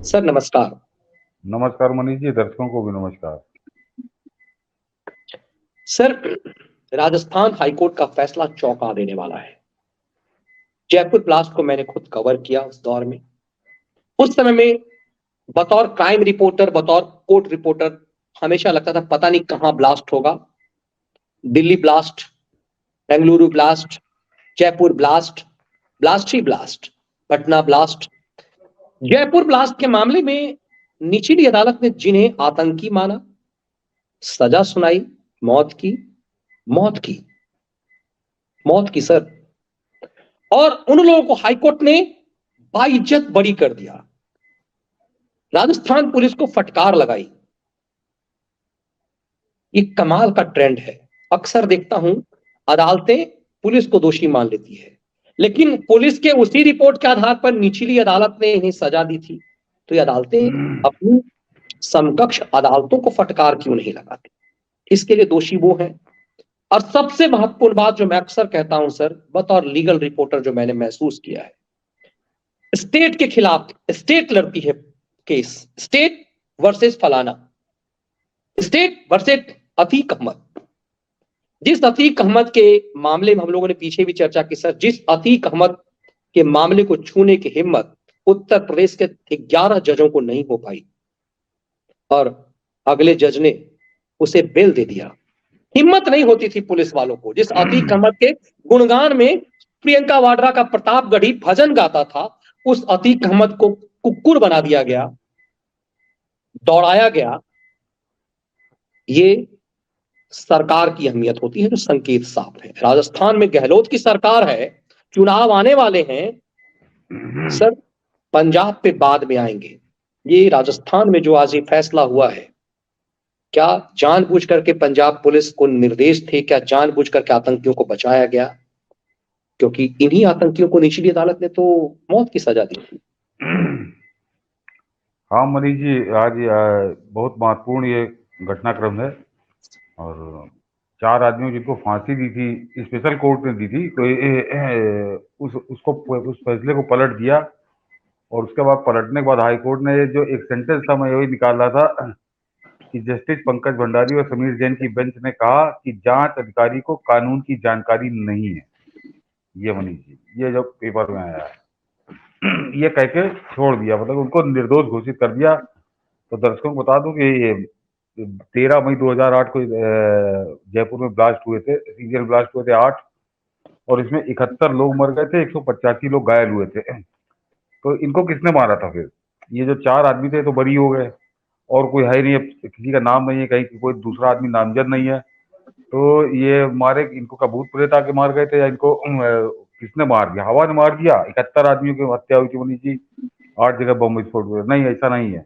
Sir नमस्कार। नमस्कार मनीष जी, दर्शकों को भी नमस्कार। सर, राजस्थान हाईकोर्ट का फैसला चौंका देने वाला है। जयपुर ब्लास्ट को मैंने खुद कवर किया उस दौर में। उस समय में बतौर क्राइम रिपोर्टर, बतौर कोर्ट रिपोर्टर हमेशा लगता था पता नहीं कहां ब्लास्ट होगा। Delhi blast, Bengaluru blast, Jaipur blast, blast ही blast, Patna blast. Jaipur blast के मामले में निचली अदालत ने जिन्हें आतंकी माना, सजा सुनाई, मौत की, मौत की, मौत की सर। और उन लोगों को हाईकोर्ट ने बाइज्जत बरी कर दिया। राजस्थान पुलिस को फटकार लगाई। ये कमाल का ट्रेंड है। अक्सर देखता हूं अदालतें पुलिस को दोषी मान लेती है, लेकिन पुलिस के उसी रिपोर्ट के आधार पर निचली अदालत ने इन्हें सजा दी थी। तो ये अदालतें अपनी समकक्ष अदालतों को फटकार क्यों नहीं लगाती? इसके लिए दोषी वो हैं। और सबसे महत्वपूर्ण बात जो मैं अक्सर कहता हूं सर, बतौर लीगल रिपोर्टर जो मैंने महसूस किया है, स्टेट के खिलाफ स्टेट लड़ती है केस, स्टेट वर्सेस फलाना, स्टेट वर्सेस अतीक अहमद। जिस अतीक अहमद के मामले में हम लोगों ने पीछे भी चर्चा की सर, जिस अतीक अहमद के मामले को छूने की हिम्मत उत्तर प्रदेश के 11 जजों को नहीं हो पाई और अगले जज ने उसे बेल दे दिया। हिम्मत नहीं होती थी पुलिस वालों को। जिस अतीक अहमद के गुणगान में प्रियंका वाड्रा का प्रतापगढ़ी भजन गाता था, उस अतीक अहमद को कुक्कुर बना दिया गया, दौड़ाया गया। ये सरकार की अहमियत होती है, जो संकेत साफ है। राजस्थान में गहलोत की सरकार है, चुनाव आने वाले हैं सर। पंजाब पे बाद में आएंगे। ये राजस्थान में जो आज ये फैसला हुआ है, क्या जानबूझ करके पंजाब पुलिस को निर्देश थे? क्या जानबूझ करके आतंकियों को बचाया गया? क्योंकि इन्हीं आतंकियों को निचली अदालत ने तो मौत की सजा दी थी। हाँ मनीष जी, आज बहुत महत्वपूर्ण ये घटनाक्रम है। और 4 आदमियों जिनको फांसी दी थी, स्पेशल कोर्ट ने दी थी, तो उस फैसले को पलट दिया। और उसके बाद पलटने के बाद हाई कोर्ट ने जो एक सेंटेंस था, मैं वही निकाल रहा था कि जस्टिस पंकज भंडारी और समीर जैन की बेंच ने कहा कि जांच अधिकारी को कानून की जानकारी नहीं है। ये मनीष जी, ये जो पेपर में आया है, ये कह के छोड़ दिया, मतलब उनको निर्दोष घोषित कर दिया। तो दर्शकों को बता दूं कि ये 13 मई 2008 को जयपुर में ब्लास्ट हुए थे, सीरियल ब्लास्ट हुए थे 8, और इसमें 71 लोग मर गए थे, 185 लोग घायल हुए थे। तो इनको किसने मारा था फिर? ये जो 4 आदमी थे तो बरी हो गए, और कोई है नहीं, किसी का नाम नहीं है, कहीं कोई दूसरा आदमी नामजद नहीं है। तो ये मारे, इनको का भूत प्रेत आके मार गए थे, या इनको किसने मार दिया? हवा ने मार दिया? 71 आदमियों की हत्या हुई थी मनीष जी, 8 जगह बम विस्फोट हुए? नहीं, ऐसा नहीं है।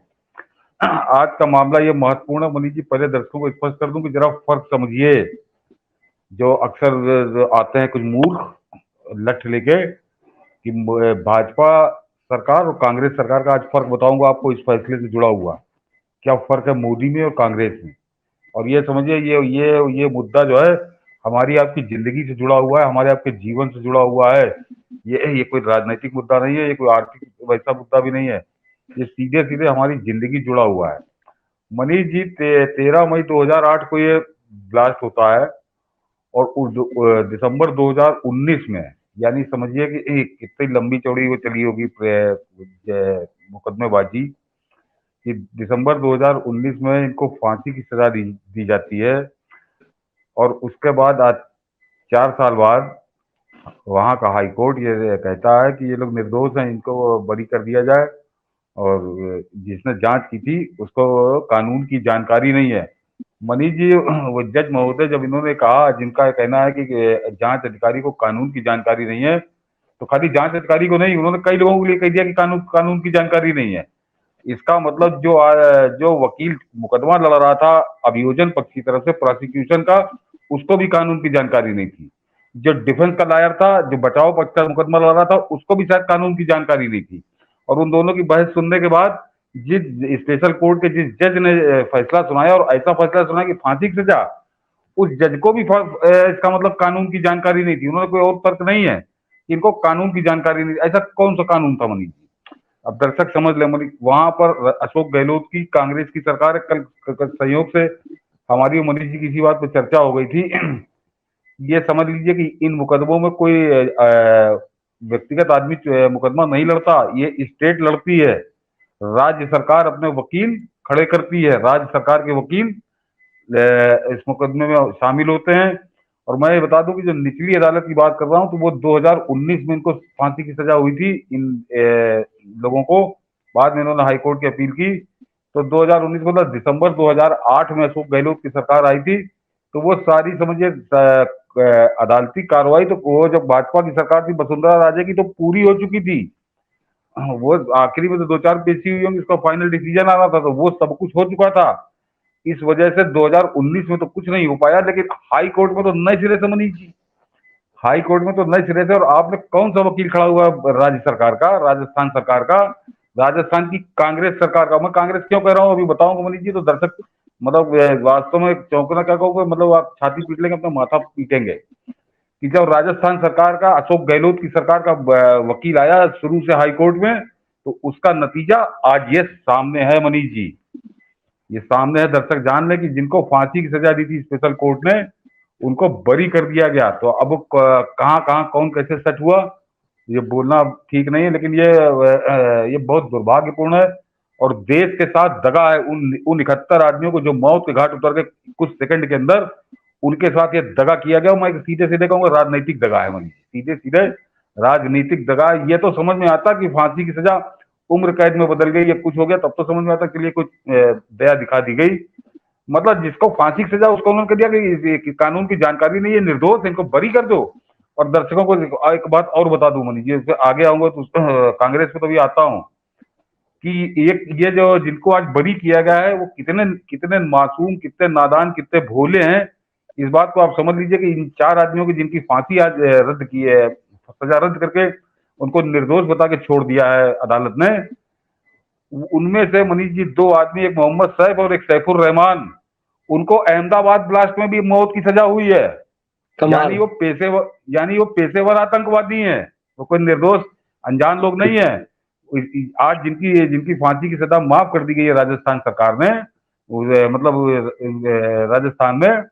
आज का मामला ये महत्वपूर्ण है मनीष जी। पहले दर्शकों को स्पष्ट कर दूं कि जरा फर्क समझिए। जो अक्सर आते हैं कुछ मूर्ख लठ लेके कि भाजपा सरकार और कांग्रेस सरकार का, आज फर्क बताऊंगा आपको इस फैसले से जुड़ा हुआ। क्या फर्क है मोदी में और कांग्रेस में? और ये समझिए, ये मुद्दा जो है हमारी आपकी जिंदगी से जुड़ा हुआ है, हमारे आपके जीवन से जुड़ा हुआ है। ये कोई राजनीतिक मुद्दा नहीं है, ये कोई आर्थिक वैसा मुद्दा भी नहीं है। ये सीधे सीधे हमारी जिंदगी जुड़ा हुआ है मनीष जी। 13 मई 2008 को ये ब्लास्ट होता है, और दिसंबर 2019 में, यानी समझिए कि कितनी लंबी चौड़ी वो चली होगी मुकदमेबाजी, कि दिसंबर 2019 में इनको फांसी की सजा दी जाती है। और उसके बाद आज 4 साल बाद वहां का हाई कोर्ट ये कहता है कि ये लोग निर्दोष हैं, इनको बरी कर दिया जाए। और जिसने जांच की थी उसको कानून की जानकारी नहीं है। मनीष जी, वो जज महोदय जब इन्होंने कहा, जिनका कहना है कि जांच अधिकारी को कानून की जानकारी नहीं है, तो खाली जांच अधिकारी को नहीं, उन्होंने कई लोगों के लिए कह दिया कि कानून की जानकारी नहीं है। इसका मतलब जो वकील मुकदमा लड़ रहा था अभियोजन पक्ष की तरफ से, प्रोसिक्यूशन का, उसको भी कानून की जानकारी नहीं थी। जो डिफेंस का लॉयर था, जो बचाव पक्ष का मुकदमा लड़ रहा था, उसको भी शायद कानून की जानकारी नहीं थी। और उन दोनों की बहस सुनने के बाद जिस स्पेशल कोर्ट के जिस जज ने फैसला सुनाया, और ऐसा फैसला सुनाया कि फांसी की सजा, उस जज को भी इसका मतलब कानून की जानकारी नहीं थी। उन्होंने कोई और तर्क नहीं है, इनको कानून की जानकारी नहीं। ऐसा कौन सा कानून था मनीष जी? अब दर्शक समझ ले मनीष, वहां पर अशोक गहलोत की कांग्रेस की सरकार है। कल संयोग से हमारी और मनीष जी की इसी बात पर चर्चा हो गई थी। ये समझ लीजिए कि इन मुकदमों में कोई व्यक्तिगत आदमी मुकदमा नहीं लड़ता, ये स्टेट लड़ती है। राज्य सरकार अपने वकील खड़े करती है, राज्य सरकार के वकील इस मुकदमे में शामिल होते हैं। और मैं ये बता दूं कि जो निचली अदालत की बात कर रहा हूं, तो वो 2019 में इनको फांसी की सजा हुई थी इन लोगों को। बाद में इन्होंने हाईकोर्ट की अपील की, तो 2019 मतलब दिसंबर 2008 में अशोक गहलोत की सरकार आई थी। तो वो सारी समझिए अदालती कार्रवाई, तो वो जब भाजपा की सरकार थी वसुंधरा राजे की, तो पूरी हो चुकी थी। वो आखिरी में तो 2-4 पेशी हुई होंगी, इसका फाइनल डिसीजन आना था, तो वो सब कुछ हो चुका था। इस वजह से 2019 में तो कुछ नहीं हो पाया, लेकिन हाई कोर्ट में तो नए सिरे से मनीष जी, हाई कोर्ट में तो नए सिरे से। और आपने कौन सा वकील खड़ा हुआ राज्य सरकार का, राजस्थान सरकार का, राजस्थान की कांग्रेस सरकार का। मैं कांग्रेस क्यों कह रहा हूँ अभी बताऊंगा मनीष जी, तो दर्शक मतलब वास्तव में चौंकना क्या कहूँगा, मतलब आप छाती पीट लेंगे, अपना माथा पीटेंगे कि जब राजस्थान सरकार का, अशोक गहलोत की सरकार का वकील आया शुरू से हाई कोर्ट में, तो उसका नतीजा आज ये सामने है मनीष जी, ये सामने है। दर्शक जान ले कि जिनको फांसी की सजा दी थी स्पेशल कोर्ट ने, उनको बरी कर दिया गया। तो अब कहां कहां कौन कैसे सच हुआ ये बोलना ठीक नहीं है, लेकिन ये बहुत दुर्भाग्यपूर्ण है। और देश के साथ दगा है उन 71 आदमियों को जो मौत के घाट उतर के कुछ सेकंड के अंदर उनके साथ ये दगा किया गया। मैं सीधे सीधे कहूंगा राजनीतिक दगा है मनीष, सीधे सीधे राजनीतिक दगा। ये तो समझ में आता कि फांसी की सजा उम्र कैद में बदल गई या कुछ हो गया, तब तो समझ में आता कि लिए कुछ दया दिखा दी गई। मतलब जिसको फांसी की सजा उसको उन्होंने कह दिया कि कानून की जानकारी नहीं है, निर्दोष है, इनको बरी कर दो। और दर्शकों को एक बात और बता दूं मनीष जी, आगे आऊंगा तो कांग्रेस पे तो भी आता हूं कि एक ये जो जिनको आज बरी किया गया है, वो कितने कितने मासूम, कितने नादान, कितने भोले हैं। इस बात को आप समझ लीजिए कि इन 4 आदमियों की जिनकी फांसी आज रद्द की है, सजा रद्द करके उनको निर्दोष बता के छोड़ दिया है अदालत ने। उनमें से मनीष जी 2 आदमी, एक मोहम्मद सैफ और एक सैफुर रहमान, उनको अहमदाबाद ब्लास्ट में भी मौत की सजा हुई है। यानी वो पेशेवर आतंकवादी हैं, वो कोई निर्दोष अनजान लोग नहीं है। आज जिनकी जिनकी फांसी की सजा माफ कर दी गई है राजस्थान सरकार ने, मतलब राजस्थान में,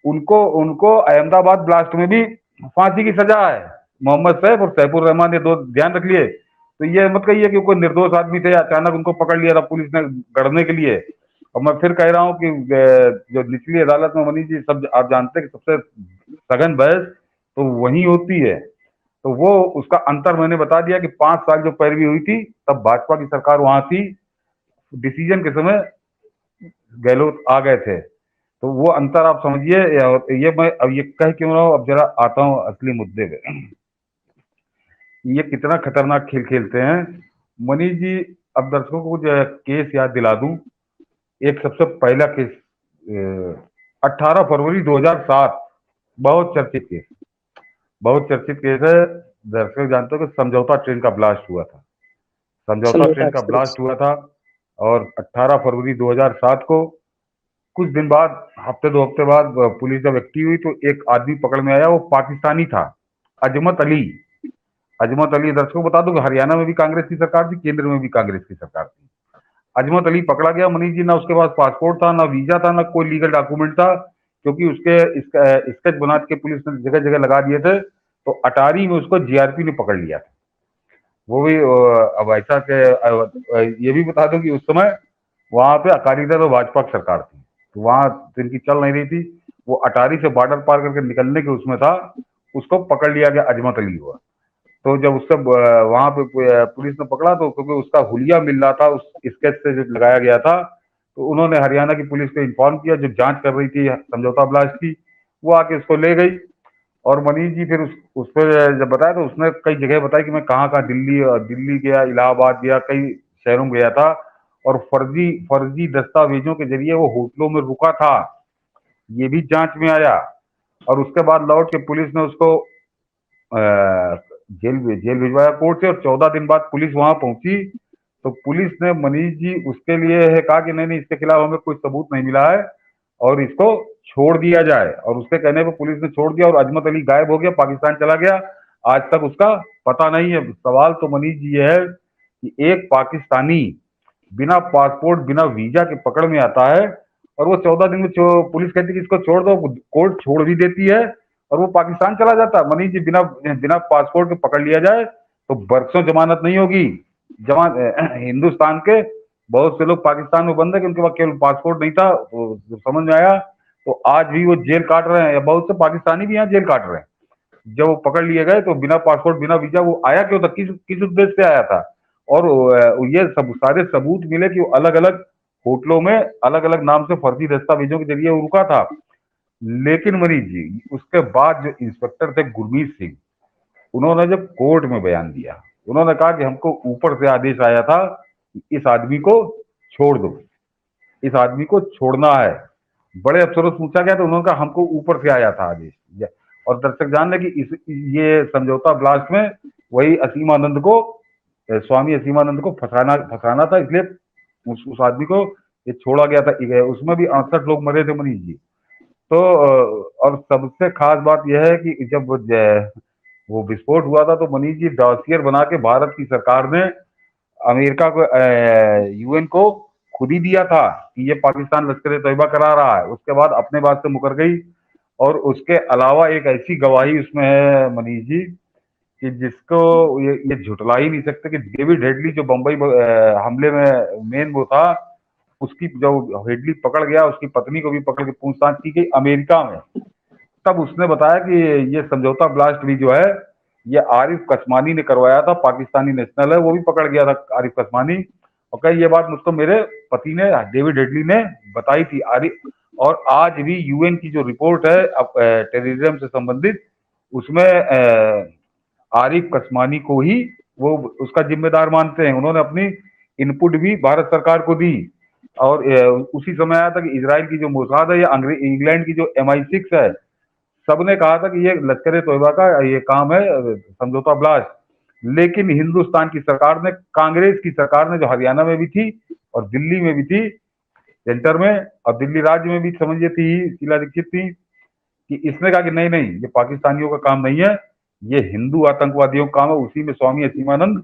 उनको उनको अहमदाबाद ब्लास्ट में भी फांसी की सजा है। मोहम्मद सैफ और सैफुर रहमान, ये 2 ध्यान रख लिए। तो ये मत कहिए कि कोई निर्दोष आदमी थे, अचानक उनको पकड़ लिया था पुलिस ने गढ़ने के लिए। और मैं फिर कह रहा हूं कि जो निचली अदालत में मनीष जी, सब आप जानते हैं कि सबसे सघन बहस तो वही होती है। तो वो उसका अंतर मैंने बता दिया कि 5 साल जो पैरवी हुई थी, तब भाजपा की सरकार वहां थी, डिसीजन के समय गहलोत आ गए थे। तो वो अंतर आप समझिए। ये मैं अब ये कह क्यों रहा हूं, अब जरा आता हूं असली मुद्दे पे। ये कितना खतरनाक खेल खेलते हैं मनीष जी। अब दर्शकों को जो केस याद दिला दूं, एक सबसे पहला केस 18 फरवरी 2007, बहुत चर्चित केस, बहुत चर्चित केस है। दर्शक जानते हो कि समझौता ट्रेन का ब्लास्ट हुआ था, समझौता ट्रेन का ब्लास्ट हुआ था। और 18 फरवरी 2007 को कुछ दिन बाद, हफ्ते 2 हफ्ते बाद पुलिस जब एक्टिव हुई, तो एक आदमी पकड़ में आया, वो पाकिस्तानी था, अजमत अली। अजमत अली, दर्शकों बता दूं कि हरियाणा में भी कांग्रेस की सरकार थी, केंद्र में भी कांग्रेस की सरकार थी। अजमत अली पकड़ा गया मनीष जी, ना उसके पास पासपोर्ट था, ना वीजा था, ना कोई लीगल डॉक्यूमेंट था, क्योंकि उसके स्केच बना के पुलिस ने जगह जगह लगा दिए थे। तो अटारी में उसको जीआरपी ने पकड़ लिया था, वो भी। अब ऐसा के ये भी बता दूं कि उस समय वहां पे अकाली दल और भाजपा की सरकार थी, तो वहां तो इनकी चल नहीं रही थी। वो अटारी से बॉर्डर पार करके निकलने के उसमें था, उसको पकड़ लिया गया, अजमत अली हुआ। तो जब उससे वहां पे पुलिस ने पकड़ा, तो क्योंकि उसका हुलिया मिल रहा था उस स्केच से जो लगाया गया था, तो उन्होंने हरियाणा की पुलिस को इन्फॉर्म किया, जो जांच कर रही थी समझौता ब्लास्ट की, वो आके उसको ले गई। और मनीष जी फिर उस पर जब बताया, तो उसने कई जगह बताया कि मैं कहाँ कहाँ दिल्ली गया, इलाहाबाद गया, कई शहरों में गया था, और फर्जी दस्तावेजों के जरिए वो होटलों में रुका था, ये भी जांच में आया। और उसके बाद लौट के पुलिस ने उसको जेल भिजवाया कोर्ट से। और 14 दिन बाद पुलिस वहां पहुंची, तो पुलिस ने मनीष जी उसके लिए है कहा कि नहीं, इसके खिलाफ हमें कोई सबूत नहीं मिला है और इसको छोड़ दिया जाए। और उसके कहने पर पुलिस ने छोड़ दिया, और अजमत अली गायब हो गया, पाकिस्तान चला गया। आज तक उसका पता नहीं है। सवाल तो मनीष जी ये है कि एक पाकिस्तानी बिना पासपोर्ट बिना वीजा के पकड़ में आता है और वो 14 दिन में पुलिस कहती है कि इसको छोड़ दो, कोर्ट छोड़ भी देती है और वो पाकिस्तान चला जाता है। मनीष जी, बिना बिना पासपोर्ट के पकड़ लिया जाए तो बरसों जमानत नहीं होगी। हिंदुस्तान के बहुत से लोग पाकिस्तान में बंद है कि उनके पास केवल पासपोर्ट नहीं था, तो समझ में आया तो आज भी वो जेल काट रहे हैं, या बहुत से पाकिस्तानी भी यहाँ जेल काट रहे हैं। जब वो पकड़ लिए गए तो बिना पासपोर्ट बिना वीजा वो आया क्यों था, किस उद्देश्य से आया था, और ये सब सारे सबूत मिले कि वो अलग अलग होटलों में अलग अलग नाम से फर्जी दस्तावेजों के जरिए वो रुका था। लेकिन मनीष जी, उसके बाद जो इंस्पेक्टर थे गुरमीत सिंह, उन्होंने जब कोर्ट में बयान दिया, उन्होंने कहा कि हमको ऊपर से आदेश आया था कि इस आदमी को छोड़ दो, इस आदमी को छोड़ना है। बड़े अफसरों से पूछा गया तो उन्होंने कहा हमको ऊपर से आया था आदेश। और दर्शक जान लें कि ये समझौता ब्लास्ट में वही असीमानंद को, स्वामी असीमानंद को फंसाना था, इसलिए उस आदमी को ये छोड़ा गया था। उसमें भी 68 लोग मरे थे मनीष जी। तो और सबसे खास बात यह है कि जब वो विस्फोट हुआ था तो मनीष जी डॉसियर बना के भारत की सरकार ने अमेरिका को, यूएन को खुद ही दिया था कि ये पाकिस्तान लश्कर-ए-तैयबा करा रहा है। उसके बाद अपने बात से मुकर गई। और उसके अलावा एक ऐसी गवाही उसमें है मनीष जी कि जिसको ये झुटला ही नहीं सकते कि डेविड हेडली जो बंबई हमले में मेन वो था, उसकी जो हेडली पकड़ गया उसकी पत्नी को भी पकड़ के पूछताछ की गई अमेरिका में। तब उसने बताया कि ये समझौता ब्लास्ट भी जो है ये आरिफ कस्मानी ने करवाया था, पाकिस्तानी नेशनल है, वो भी पकड़ गया था आरिफ कस्मानी। और कहीं ये बात मुझको मेरे पति ने डेविड हेडली ने बताई थी। आरिफ, और आज भी यूएन की जो रिपोर्ट है टेररिज्म से संबंधित, उसमें आरिफ कस्मानी को ही वो उसका जिम्मेदार मानते हैं। उन्होंने अपनी इनपुट भी भारत सरकार को दी। और उसी समय आया था कि इजराइल की जो मोसाद है या इंग्लैंड की जो MI6 है, सबने कहा था कि ये लश्कर-ए-तैयबा का ये काम है समझौता ब्लास्ट। लेकिन हिंदुस्तान की सरकार ने, कांग्रेस की सरकार ने, जो हरियाणा में भी थी और दिल्ली में भी थी सेंटर में, और दिल्ली राज्य में भी समझिए थी, शीला दीक्षित थी, कि इसने कहा कि नहीं नहीं ये पाकिस्तानियों का काम नहीं है, ये हिंदू आतंकवादियों का काम है। उसी में स्वामी असीमानंद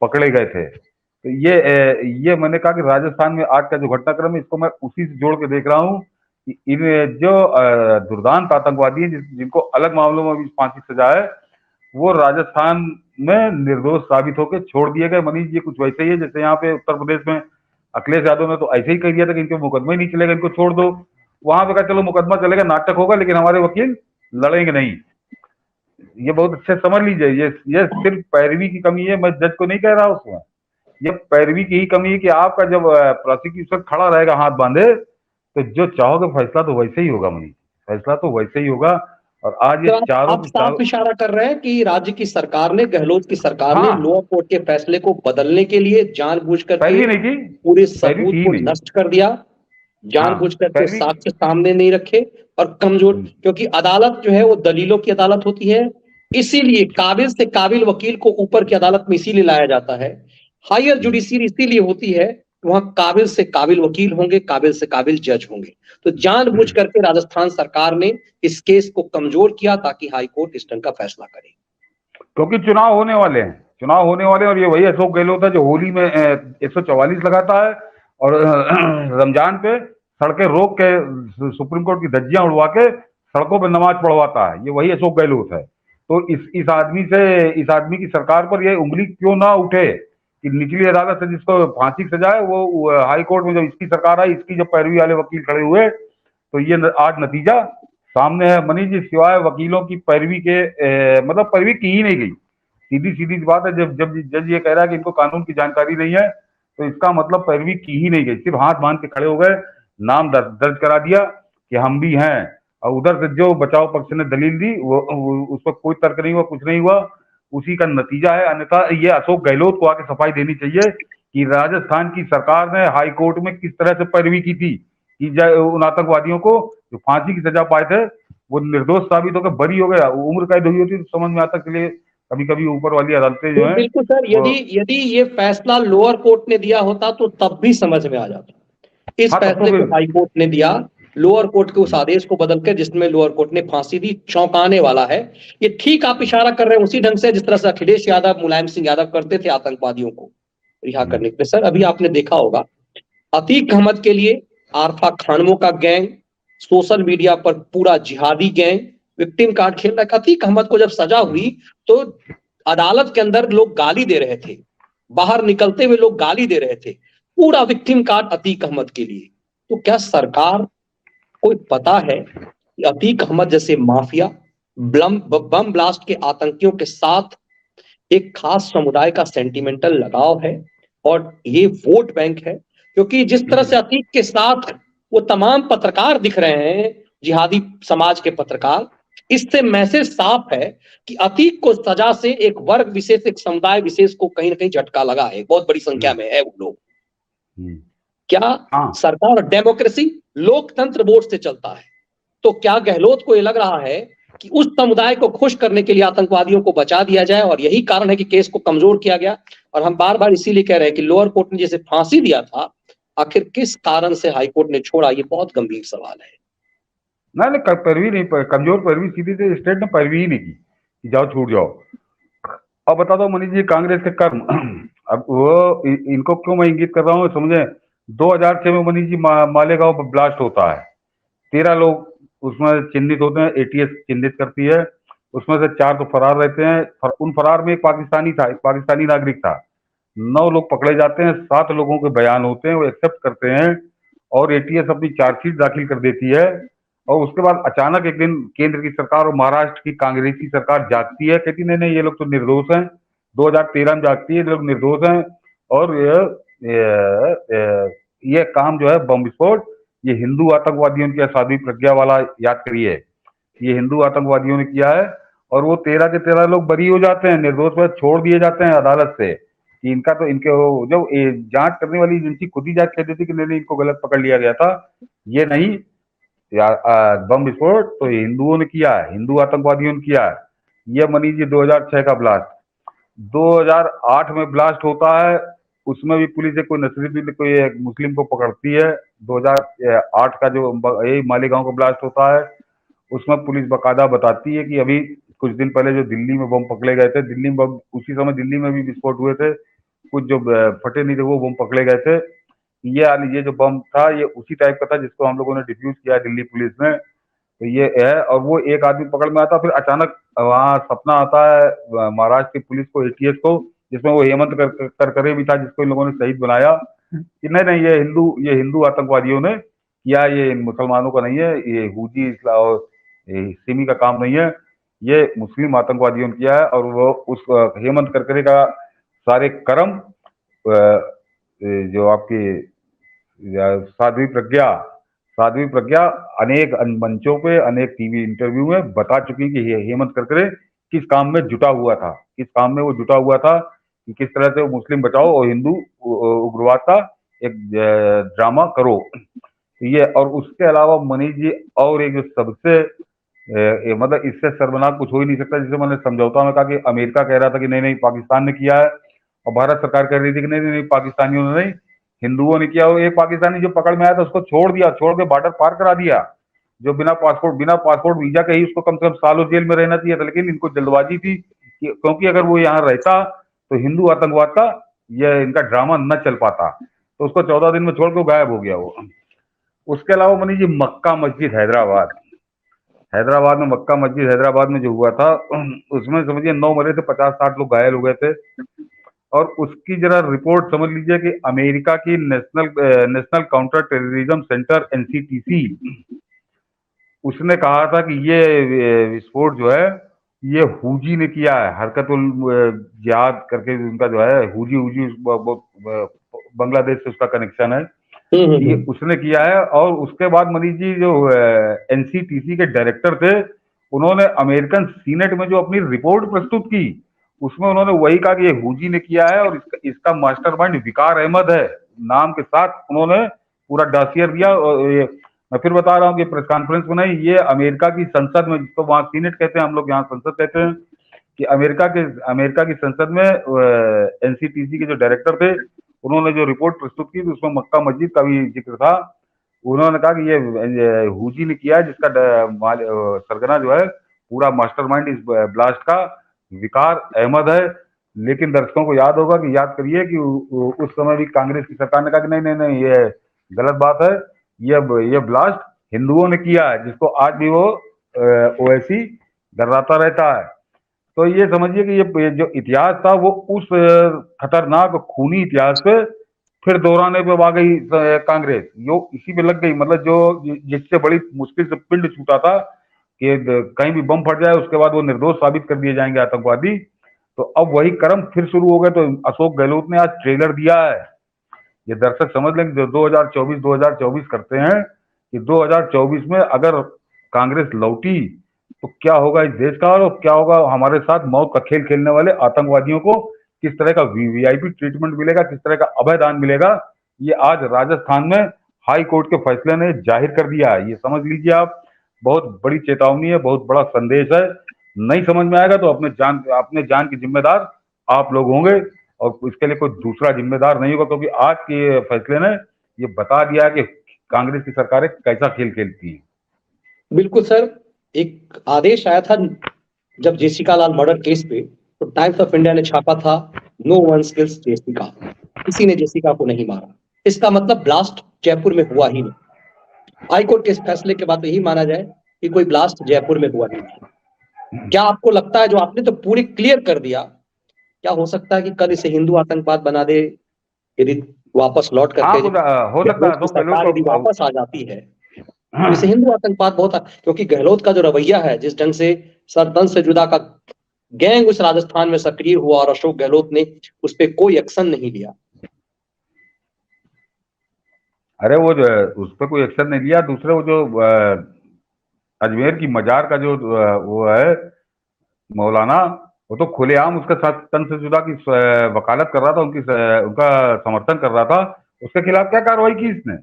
पकड़े गए थे। तो ये मैंने कहा कि राजस्थान में आज का जो घटनाक्रम है इसको मैं उसी से जोड़ के देख रहा हूँ कि इन जो दुर्दांत आतंकवादी हैं जिनको अलग मामलों में भी फांसी की सजा है, वो राजस्थान में निर्दोष साबित होकर छोड़ दिए गए। मनीष जी, कुछ वैसे ही है जैसे यहाँ पे उत्तर प्रदेश में अखिलेश यादव ने तो ऐसे ही कह दिया था कि इनके मुकदमा ही नहीं चलेगा, इनको छोड़ दो। वहां पे कहा चलो मुकदमा चलेगा, नाटक होगा, लेकिन हमारे वकील लड़ेंगे नहीं। ये बहुत अच्छे समझ लीजिए, ये सिर्फ पैरवी की कमी है, मैं जज को नहीं कह रहा उसमें। ये पैरवी की ही कमी है कि आपका जब प्रोसिक्यूशन खड़ा रहेगा हाथ बांधे तो जो चाहोगे फैसला तो वैसे ही होगा मनीष, फैसला तो वैसे ही होगा। और आज ये तो आप साफ इशारा कर रहे हैं कि राज्य की सरकार ने, गहलोत की सरकार ने लोअर कोर्ट के फैसले को बदलने के लिए जानबूझकर पूरे सबूत को नष्ट कर दिया, जानबूझकर के साक्ष्य सामने नहीं रखे और कमजोर, क्योंकि अदालत जो है वो दलीलों की अदालत होती है। इसीलिए काबिल से काबिल वकील को ऊपर की अदालत में इसीलिए लाया जाता है। हायर जुडिशियरी इसीलिए होती है, वहां काबिल से काबिल वकील होंगे, काबिल से काबिल जज होंगे। तो जानबूझ करके राजस्थान सरकार ने इस केस को कमजोर किया ताकि हाई कोर्ट इस ढंग का फैसला करे। क्योंकि चुनाव होने वाले हैं, चुनाव होने वाले हैं, और ये वही अशोक गहलोत है जो होली में 144 लगाता है और रमजान पे सड़कें रोक के सुप्रीम कोर्ट की धज्जियां उड़वा के सड़कों पर नमाज पढ़वाता है। ये वही अशोक गहलोत है। तो इस आदमी की सरकार पर यह उंगली क्यों ना उठे कि निचली अदालत से जिसको फांसी की सजा है वो हाई कोर्ट में जब इसकी सरकार आई, इसकी जब पैरवी वाले वकील खड़े हुए तो ये आज नतीजा सामने है मनीष जी। सिवाय वकीलों की पैरवी के मतलब पैरवी की ही नहीं गई। सीधी सीधी बात है, जब जज ये कह रहा है कि इनको कानून की जानकारी नहीं है तो इसका मतलब पैरवी की ही नहीं गई। सिर्फ हाथ बांध के खड़े हो गए, नाम दर्ज करा दिया कि हम भी हैं, और उधर से जो बचाव पक्ष ने दलील दी वो उस पर कोई तर्क नहीं हुआ, कुछ नहीं हुआ, उसी का नतीजा है। अन्यथा ये अशोक गहलोत को आके सफाई देनी चाहिए कि राजस्थान की सरकार ने हाई कोर्ट में किस तरह से पैरवी की थी कि उन आतंकवादियों को जो फांसी की सजा पाए थे वो निर्दोष साबित होकर बरी हो गया। उम्र कैद हुई होती तो समझ में आता के लिए कभी कभी ऊपर वाली अदालतें जो है। बिल्कुल सर, यदि ये फैसला लोअर कोर्ट ने दिया होता तो तब भी समझ में आ जाता। इस फैसले को हाई कोर्ट ने दिया, लोअर कोर्ट के उस आदेश को बदलकर जिसमें लोअर कोर्ट ने फांसी दी, चौंकाने वाला है। ये ठीक आप इशारा कर रहे हैं उसी ढंग से जिस तरह से अखिलेश यादव, मुलायम सिंह यादव करते थे आतंकवादियों को। रिहा करने के लिए। सर अभी आपने देखा होगा अतीक अहमद के लिए आरफा खानमों का गैंग, सोशल मीडिया पर पूरा जिहादी गैंग विक्टिम कार्ड खेल रहा है। अतीक अहमद को जब सजा हुई तो अदालत के अंदर लोग गाली दे रहे थे, बाहर निकलते हुए लोग गाली दे रहे थे, पूरा विक्टिम कार्ड अतीक अहमद के लिए। तो क्या सरकार को पता है कि अतीक अहमद जैसे माफिया बम ब्लास्ट के आतंकियों के साथ एक खास समुदाय का सेंटिमेंटल लगाव है और ये वोट बैंक है? क्योंकि जिस तरह से अतीक के साथ वो तमाम पत्रकार दिख रहे हैं, जिहादी समाज के पत्रकार, इससे मैसेज साफ है कि अतीक को सजा से एक वर्ग विशेष, एक समुदाय विशेष को कहीं ना कहीं झटका लगा है, बहुत बड़ी संख्या में है वो लोग। क्या सरकार, डेमोक्रेसी लोकतंत्र वोट से चलता है, तो क्या गहलोत को ये लग रहा है कि उस समुदाय को खुश करने के लिए आतंकवादियों को बचा दिया जाए, और यही कारण है कि केस को कमजोर किया गया? और हम बार बार इसीलिए कह रहे हैं कि लोअर कोर्ट ने जैसे फांसी दिया था, आखिर किस कारण से हाई कोर्ट ने छोड़ा, ये बहुत गंभीर सवाल है। नहीं, पैरवी नहीं, कमजोर पैरवी सीधी से स्टेट ने पैरवी ही नहीं की कि जाओ छूट जाओ। अब बता दो मनीष जी, कांग्रेस के कर्म अब वो इनको क्यों मैं इंगित कर रहा हूँ समझे। 2006 में मनीष जी मालेगांव ब्लास्ट होता है, 13 लोग उसमें चिन्हित होते हैं, एटीएस चिन्हित करती है, उसमें से 4 तो फरार रहते हैं। उन फरार में एक पाकिस्तानी था, एक पाकिस्तानी नागरिक था। 9 लोग पकड़े जाते हैं, 7 लोगों के बयान होते हैं, वो एक्सेप्ट करते हैं और एटीएस अपनी चार्जशीट दाखिल कर देती है। और उसके बाद अचानक एक दिन केंद्र की सरकार और महाराष्ट्र की कांग्रेसी सरकार जागती है, कहती नहीं नहीं ये लोग तो निर्दोष हैं। 2013 में जागती है, ये लोग निर्दोष हैं और ये काम जो है बम विस्फोट, ये हिंदू आतंकवादियों की साध्वी प्रज्ञा वाला, याद करिए, ये हिंदू आतंकवादियों ने किया है। और वो 13 के 13 लोग बरी हो जाते हैं, निर्दोष पर छोड़ दिए जाते हैं अदालत से कि इनका तो इनके जब जांच करने वाली एजेंसी खुद ही जांच कर देती कि नहीं इनको गलत पकड़ लिया गया था, ये नहीं बम विस्फोट तो हिंदुओं ने किया है, हिंदू आतंकवादियों ने किया है। ये मनीष जी 2006 का ब्लास्ट। 2008 में ब्लास्ट होता है, उसमें भी पुलिस कोई नस्ली कोई एक मुस्लिम को पकड़ती है। 2008 का जो यही मालेगांव का ब्लास्ट होता है, उसमें पुलिस बकायदा बताती है कि अभी कुछ दिन पहले जो दिल्ली में बम पकड़े गए थे, दिल्ली में बम, उसी समय दिल्ली में भी विस्फोट हुए थे, कुछ जो फटे नहीं थे वो बम पकड़े गए थे। ये जो बम था ये उसी टाइप का था जिसको हम लोगों ने डिफ्यूज किया दिल्ली पुलिस ने। तो ये है, और वो एक आदमी पकड़ में आता, फिर अचानक वहाँ सपना आता है महाराष्ट्र की पुलिस को, एटीएस को, जिसमें वो हेमंत करकरे भी था जिसको इन लोगों ने शहीद बनाया कि नहीं नहीं ये हिंदू आतंकवादियों ने किया, ये मुसलमानों का नहीं है, ये हूजी और सिमी का काम नहीं है, ये मुस्लिम आतंकवादियों ने किया है। और वो उस हेमंत करकरे का सारे कर्म जो आपकी साध्वी प्रज्ञा अनेक मंचों पे, अनेक टीवी इंटरव्यू में बता चुकी कि हेमंत करकरे किस काम में जुटा हुआ था, किस काम में वो जुटा हुआ था, कि किस तरह से वो मुस्लिम बचाओ और हिंदू उग्रवाद का एक ड्रामा करो ये। और उसके अलावा मनीष जी और एक जो सबसे मतलब इससे शर्मनाक कुछ हो ही नहीं सकता, जिसे मैंने समझौता में कहा कि अमेरिका कह रहा था कि नहीं नहीं पाकिस्तान ने किया है, और भारत सरकार कह रही थी कि नहीं नहीं पाकिस्तानियों ने नहीं, हिंदुओं ने किया। वो एक पाकिस्तानी जो पकड़ में आया था उसको छोड़ दिया, छोड़ के बॉर्डर पार करा दिया, जो बिना पासपोर्ट वीजा के ही उसको कम से कम सालों जेल में रहना चाहिए था। लेकिन इनको जल्दबाजी थी क्योंकि अगर वो यहाँ रहता तो हिंदू आतंकवाद का यह इनका ड्रामा न चल पाता, तो उसको 14 दिन में छोड़ के गायब हो गया वो। उसके अलावा मनीष जी मक्का मस्जिद हैदराबाद में मक्का मस्जिद हैदराबाद में जो हुआ था, उसमें समझिए 9 मरे थे, 50-60 लोग घायल हो गए थे। और उसकी जरा रिपोर्ट समझ लीजिए कि अमेरिका की national counter terrorism centre NCTC, उसने कहा था कि ये विस्फोट जो है ये हूजी ने किया है, हरकतुल जिहाद करके उनका जो है हूजी बांग्लादेश से उसका कनेक्शन है, ये उसने किया है। और उसके बाद मनीष जी जो एनसीटीसी के डायरेक्टर थे, उन्होंने अमेरिकन सीनेट में जो अपनी रिपोर्ट प्रस्तुत की, उसमें उन्होंने वही कहा कि ये हूजी ने किया है और इसका मास्टरमाइंड विकार अहमद है नाम के साथ उन्होंने पूरा डॉसियर दिया। और ये मैं फिर बता रहा हूँ कि प्रेस कॉन्फ्रेंस में नहीं, ये अमेरिका की संसद में, जिसको वहाँ सीनेट कहते हैं, हम लोग यहाँ संसद कहते हैं, कि अमेरिका की संसद में एनसीटीसी के जो डायरेक्टर थे, उन्होंने जो रिपोर्ट प्रस्तुत की तो उसमें मक्का मस्जिद का भी जिक्र था। उन्होंने कहा कि ये हूजी ने किया है, जिसका सरगना जो है पूरा मास्टरमाइंड इस ब्लास्ट का विकार अहमद है। लेकिन दर्शकों को याद होगा कि याद करिए कि उस समय भी कांग्रेस की सरकार ने कहा कि नहीं नहीं नहीं, ये गलत बात है, ये ब्लास्ट हिंदुओं ने किया है, जिसको आज भी वो ओवैसी डराता रहता है। तो ये समझिए कि ये जो इतिहास था वो उस खतरनाक खूनी इतिहास पे फिर दोहराने पे आ गई कांग्रेस, जो इसी पे लग गई। मतलब जो जिससे बड़ी मुश्किल से पिंड छूटा था कि कहीं भी बम फट जाए उसके बाद वो निर्दोष साबित कर दिए जाएंगे आतंकवादी, तो अब वही कर्म फिर शुरू हो गए। तो अशोक गहलोत ने आज ट्रेलर दिया है, ये दर्शक समझ लें कि जो 2024 करते हैं कि 2024 में अगर कांग्रेस लौटी तो क्या होगा इस देश का, और क्या होगा हमारे साथ मौत का खेल खेलने वाले आतंकवादियों को किस तरह का वीवीआईपी ट्रीटमेंट मिलेगा, किस तरह का अभयदान मिलेगा, ये आज राजस्थान में हाई कोर्ट के फैसले ने जाहिर कर दिया है। ये समझ लीजिए आप, बहुत बड़ी चेतावनी है, बहुत बड़ा संदेश है। नहीं समझ में आएगा तो अपने जान के जिम्मेदार आप लोग होंगे, और इसके लिए कोई दूसरा जिम्मेदार नहीं होगा, क्योंकि आज के फैसले ने ये बता दिया है कि कांग्रेस की सरकारें कैसा खेल खेलती हैं। बिल्कुल सर, एक आदेश आया था जब जेसिका लाल मर्डर केस पे, तो टाइम्स ऑफ इंडिया ने छापा था, नो वन किल्स जेसिका, किसी ने जेसिका को नहीं मारा। इसका मतलब ब्लास्ट जयपुर में हुआ ही नहीं। हाईकोर्ट के इस फैसले के बाद तो यही माना जाए कि कोई ब्लास्ट जयपुर में हुआ नहीं। क्या आपको लगता है, जो आपने तो पूरी क्लियर कर दिया, क्या हो सकता है कि कल इसे हिंदू आतंकवाद बना दे, यदि वापस लौट करके हो सकता है गहलोत की सरकार यदि वापस आ जाती है तो इसे हिंदू आतंकवाद बहुत, क्योंकि गहलोत का जो रवैया है, जिस ढंग से सरदन से जुदा का गैंग उस राजस्थान में सक्रिय हुआ और अशोक गहलोत ने उस पर कोई एक्शन नहीं लिया। अरे वो जो है उस पर कोई एक्शन नहीं लिया। दूसरे वो जो अजमेर की मजार का जो वो है मौलाना, वो तो खुलेआम उसके साथ तन से जुदा की वकालत कर रहा था, उनका समर्थन कर रहा था। उसके खिलाफ क्या कार्रवाई की इसने?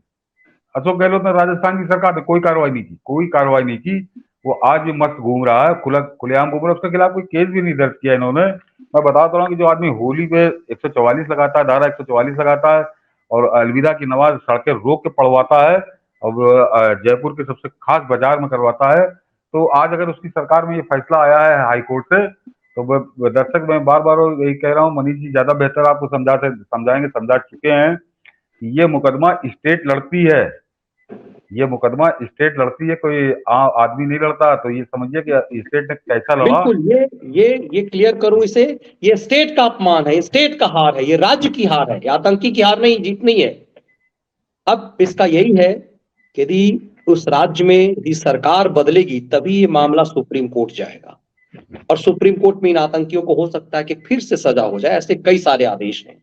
अशोक गहलोत ने, राजस्थान की सरकार ने कोई कार्रवाई नहीं की, कोई कार्रवाई नहीं की। वो आज भी मस्त घूम रहा है, खुलेआम घूम रहा है, उसके खिलाफ कोई केस भी नहीं दर्ज किया इन्होंने। मैं बताता रहा हूँ कि जो आदमी होली पे 144 लगाता है, धारा 144 लगाता है, और अलविदा की नमाज सड़कें रोक के पढ़वाता है, और जयपुर के सबसे खास बाजार में करवाता है, तो आज अगर उसकी सरकार में ये फैसला आया है हाई कोर्ट से, तो दर्शक मैं बार बार यही कह रहा हूँ, मनीष जी ज्यादा बेहतर आपको समझाएंगे, समझा चुके हैं कि ये मुकदमा स्टेट लड़ती है, ये मुकदमा स्टेट लड़ती है, कोई आदमी नहीं लड़ता। तो ये समझिए कि स्टेट ने कैसा लड़ा। बिल्कुल, ये क्लियर करूं इसे, ये स्टेट का अपमान है, ये स्टेट का हार है, ये राज्य की हार है, ये आतंकी की हार नहीं, जीत नहीं है। अब इसका यही है कि यदि उस राज्य में यदि सरकार बदलेगी तभी ये मामला सुप्रीम कोर्ट जाएगा, और सुप्रीम कोर्ट में इन आतंकियों को हो सकता है कि फिर से सजा हो जाए। ऐसे कई सारे आदेश हैं।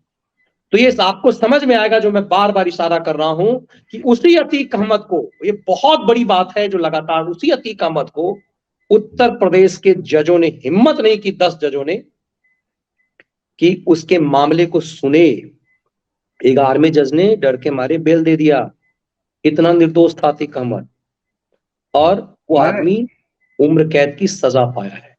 तो ये आपको समझ में आएगा, जो मैं बार बार इशारा कर रहा हूं कि उसी अतीक अहमद को, ये बहुत बड़ी बात है जो लगातार उसी अतीक अहमद को उत्तर प्रदेश के जजों ने हिम्मत नहीं की, 10 जजों ने, कि उसके मामले को सुने। 11वें जज ने डर के मारे बेल दे दिया, इतना निर्दोष था अतीक अहमद, और वो आदमी उम्र कैद की सजा पाया है।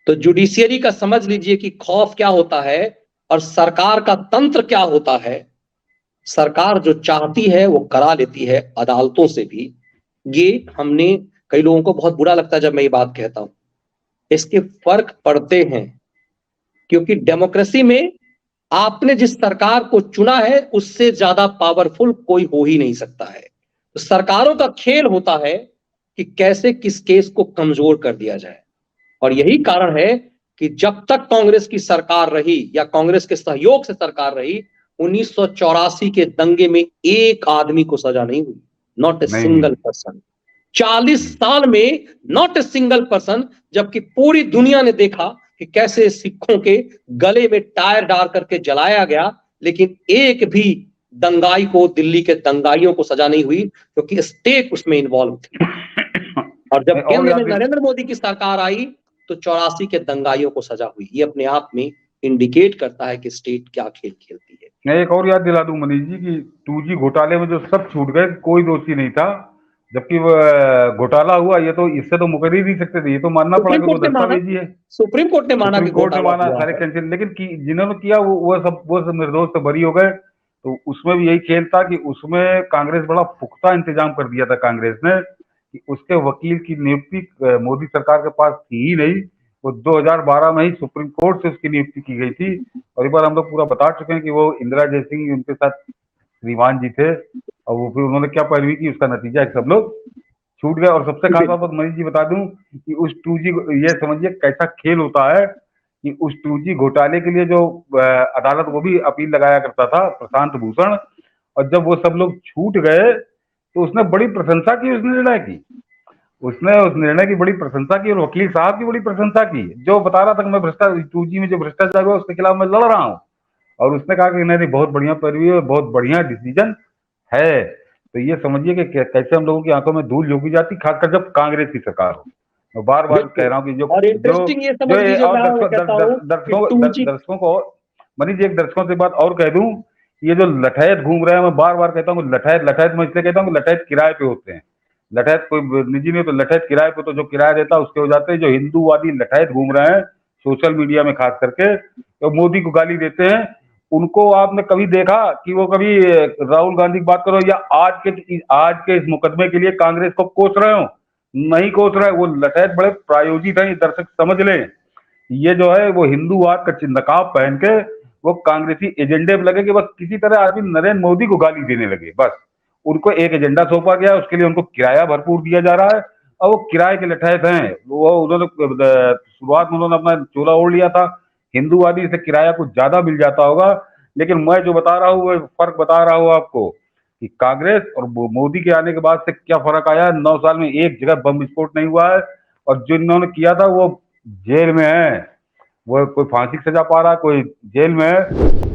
तो जुडिशियरी का समझ लीजिए कि खौफ क्या होता है और सरकार का तंत्र क्या होता है। सरकार जो चाहती है वो करा लेती है अदालतों से भी। ये हमने, कई लोगों को बहुत बुरा लगता है जब मैं ये बात कहता हूं, इसके फर्क पड़ते हैं, क्योंकि डेमोक्रेसी में आपने जिस सरकार को चुना है उससे ज्यादा पावरफुल कोई हो ही नहीं सकता है। तो सरकारों का खेल होता है कि कैसे किस केस को कमजोर कर दिया जाए, और यही कारण है कि जब तक कांग्रेस की सरकार रही या कांग्रेस के सहयोग से सरकार रही, 1984 के दंगे में एक आदमी को सजा नहीं हुई, नॉट ए सिंगल पर्सन। 40 साल में नॉट ए सिंगल पर्सन, जबकि पूरी दुनिया ने देखा कि कैसे सिखों के गले में टायर डाल करके जलाया गया, लेकिन एक भी दंगाई को, दिल्ली के दंगाइयों को सजा नहीं हुई, क्योंकि स्टेट उसमें इन्वॉल्व थी। और जब केंद्र में नरेंद्र मोदी की सरकार आई तो 84 के दंगाइयों को सजा हुई। ये अपने आप में इंडिकेट करता है कि स्टेट क्या खेल खेलती है। मैं एक और याद दिला दूं मनीष जी की 2G घोटाले में जो सब छूट गए, कोई दोषी नहीं था, जबकि वह घोटाला हुआ, ये तो इससे तो मुकर ही नहीं सकते थे, ये तो मानना पड़ा कि वो दस्तावेजी है। सुप्रीम कोर्ट ने माना, सारे कैंसिल, लेकिन जिन्होंने किया वो सब निर्दोष से बरी हो गए। तो उसमें भी यही खेल था कि उसमें कांग्रेस बड़ा पुख्ता इंतजाम कर दिया था कांग्रेस ने, कि उसके वकील की नियुक्ति मोदी सरकार के पास थी ही नहीं, वो 2012 में ही सुप्रीम कोर्ट से उसकी नियुक्ति की गई थी। और एक बार हम लोग पूरा बता चुके हैं कि वो इंदिरा जयसिंह उनके साथ श्रीमान जी थे, और वो फिर उन्होंने क्या पैरवी की, उसका नतीजा है कि सब लोग छूट गए। और सबसे खास बात मनीष जी बता दूं कि उस 2G, ये समझिए कैसा खेल होता है कि उस 2G घोटाले के लिए जो अदालत, वो भी अपील लगाया करता था, प्रशांत भूषण, और जब वो सब लोग छूट गए तो उसने बड़ी प्रशंसा की उस निर्णय की, उसने उस निर्णय की बड़ी प्रशंसा की, और वकील साहब की बड़ी प्रशंसा की, जो बता रहा था कि मैं 2G में जो भ्रष्टाचार हुआ उसके खिलाफ मैं लड़ रहा हूँ। और उसने कहा कि नहीं, बहुत बढ़िया पैरवी है, बहुत बढ़िया डिसीजन है। तो ये समझिए कि कैसे हम लोगों की आंखों में धूल झोंकी जाती, खासकर जब कांग्रेस की सरकार हो। मैं बार बार कह रहा हूँ कि जो और जो इंटरेस्टिंग ये जो समझ लीजिए, और मैं कहता हूँ कि 2G दर्शकों को, मनीष जी एक दर्शकों से बात और कह दूं, ये जो लठैत घूम रहे हैं, मैं बार बार कहता हूँ लठैत लठैत, मैं इसलिए कहता हूँ कि लठैत किराए पे होते हैं। लठैत कोई निजी नहीं, तो लठैत किराए पे, तो जो किराया देता है उसके हो जाते हैं। जो हिंदूवादी लठैत घूम रहे हैं सोशल मीडिया में खास करके, तो मोदी को गाली देते हैं, उनको आपने कभी देखा कि वो कभी राहुल गांधी की बात करो या आज के इस मुकदमे के लिए कांग्रेस को कोस रहे हो? नहीं कोस रहे। वो लठैत बड़े प्रायोजित हैं, ये दर्शक समझ लें। ये जो है वो हिंदूवाद का नकाब पहन के वो कांग्रेसी एजेंडे पे लगे कि बस किसी तरह आदमी नरेंद्र मोदी को गाली देने लगे। बस उनको एक एजेंडा सौंपा गया, उसके लिए उनको किराया भरपूर दिया जा रहा है, और वो किराए के लठैत हैं। वो उन्होंने शुरुआत में उन्होंने अपना चोला ओढ़ लिया था, हिंदूवादी से किराया कुछ ज्यादा मिल जाता होगा। लेकिन मैं जो बता रहा हूँ वो फर्क बता रहा हूँ आपको कि कांग्रेस और मोदी के आने के बाद से क्या फर्क आया। 9 साल में एक जगह बम विस्फोट नहीं हुआ है, और जो इन्होंने किया था वो जेल में है, वो कोई फांसी की सजा पा रहा है, कोई जेल में है।